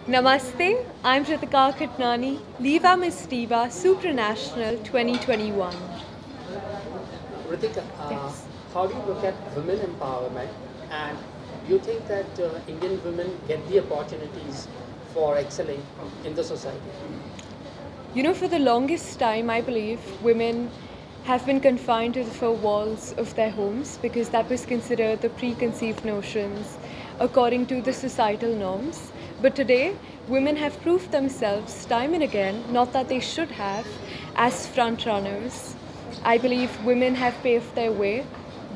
Namaste, I'm Ritika Khatnani, Liva Miss Diva Supranational 2021. Ritika, Yes. how do you look at women empowerment, and do you think that Indian women get the opportunities for excelling in the society? For the longest time, I believe women have been confined to the four walls of their homes because that was considered the preconceived notions according to the societal norms. But today, women have proved themselves time and again, not that they should have, as front runners. I believe women have paved their way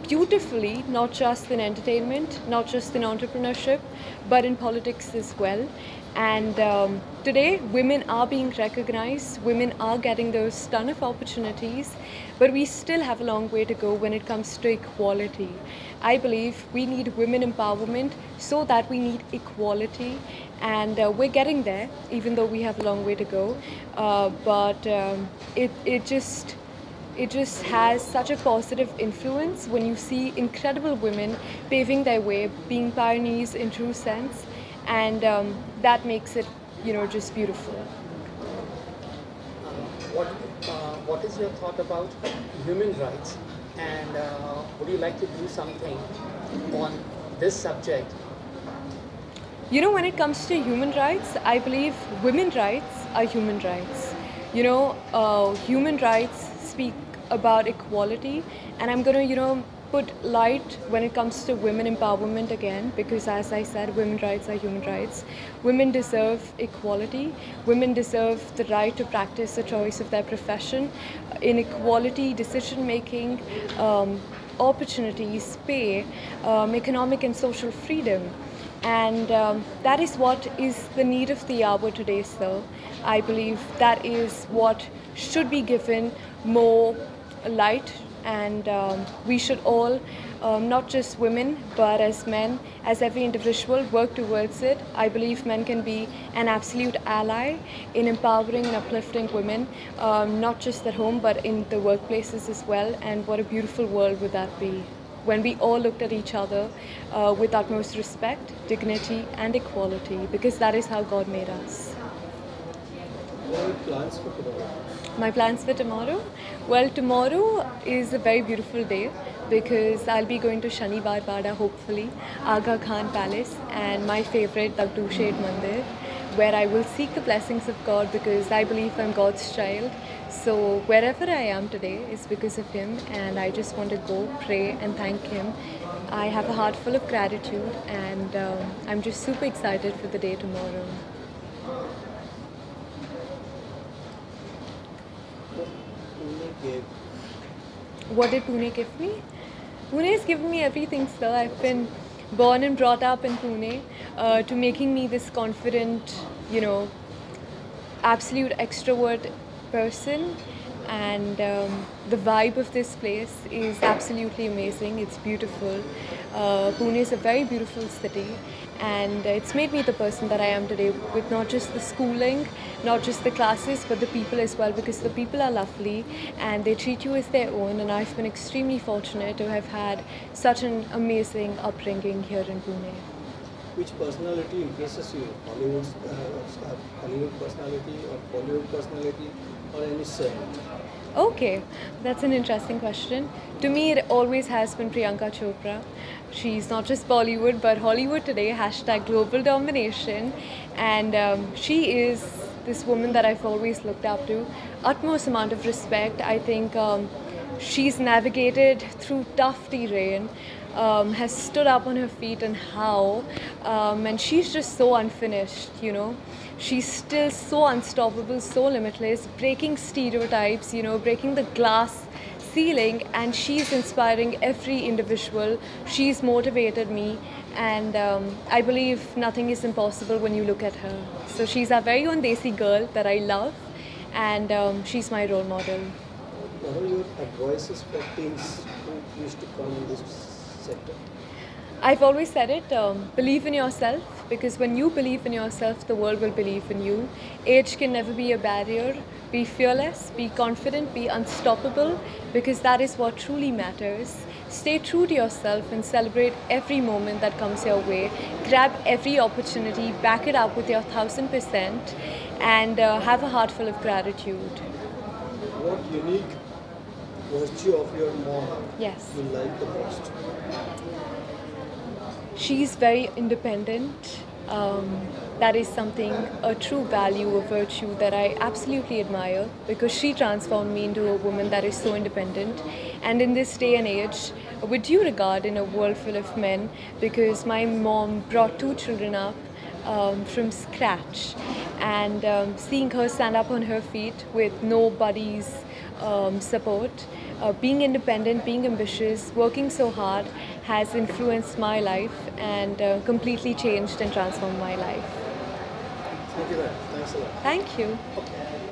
beautifully, not just in entertainment, not just in entrepreneurship, but in politics as well. And today, women are being recognized, women are getting those ton of opportunities, but we still have a long way to go when it comes to equality. I believe we need women empowerment so that we need equality, and we're getting there, even though we have a long way to go. But it just has such a positive influence when you see incredible women paving their way, being pioneers in true sense, and that makes it, just beautiful. What what is your thought about human rights, and would you like to do something on this subject? When it comes to human rights, I believe women rights are human rights. Human rights speak about equality, and I'm gonna, put light when it comes to women empowerment again, because as I said, women rights are human rights. Women deserve equality. Women deserve the right to practice the choice of their profession, inequality, decision making, opportunities, pay, economic and social freedom. And that is what is the need of the hour today, sir. I believe that is what should be given more light, and we should all, not just women, but as men, as every individual, work towards it. I believe men can be an absolute ally in empowering and uplifting women, not just at home, but in the workplaces as well. And what a beautiful world would that be when we all looked at each other with utmost respect, dignity, and equality, because that is how God made us. What are your plans for tomorrow? My plans for tomorrow? Well, tomorrow is a very beautiful day because I'll be going to Shaniwar Bada, hopefully, Aga Khan Palace, and my favorite Dagdu Shed Mandir, where I will seek the blessings of God because I believe I'm God's child. So wherever I am today is because of Him, and I just want to go pray and thank Him. I have a heart full of gratitude, and I'm just super excited for the day tomorrow. Pune gave What did Pune give me? Pune has given me everything, sir. I've been born and brought up in Pune, to making me this confident, absolute extrovert person. And the vibe of this place is absolutely amazing. It's beautiful. Pune is a very beautiful city, and it's made me the person that I am today, with not just the schooling, not just the classes, but the people as well, because the people are lovely and they treat you as their own. And I've been extremely fortunate to have had such an amazing upbringing here in Pune. which personality impresses you? Hollywood personality or Bollywood personality or any saint? Okay, that's an interesting question. To me, it always has been Priyanka Chopra. She's not just Bollywood, but Hollywood today, hashtag global domination. And she is this woman that I've always looked up to. Utmost amount of respect. I think she's navigated through tough terrain, has stood up on her feet, and how. And she's just so unfinished. She's still so unstoppable, so limitless, breaking stereotypes, breaking the glass ceiling, and she's inspiring every individual. She's motivated me, and I believe nothing is impossible when you look at her. So she's our very own Desi girl that I love, and she's my role model. What are your advices for teens who wish to come in this sector? I've always said it, believe in yourself, because when you believe in yourself, the world will believe in you. Age can never be a barrier. Be fearless, be confident, be unstoppable, because that is what truly matters. Stay true to yourself and celebrate every moment that comes your way. Grab every opportunity, back it up with your 1000%, and have a heart full of gratitude. What unique virtue of your mom Yes. you like the most? She's very independent. That is something, a true value, a virtue that I absolutely admire, because she transformed me into a woman that is so independent. And in this day and age, with due regard in a world full of men, because my mom brought 2 children up from scratch, and seeing her stand up on her feet with nobody's support, being independent, being ambitious, working so hard has influenced my life and completely changed and transformed my life. Thank you, ma'am. Thanks a lot. Thank you. Okay.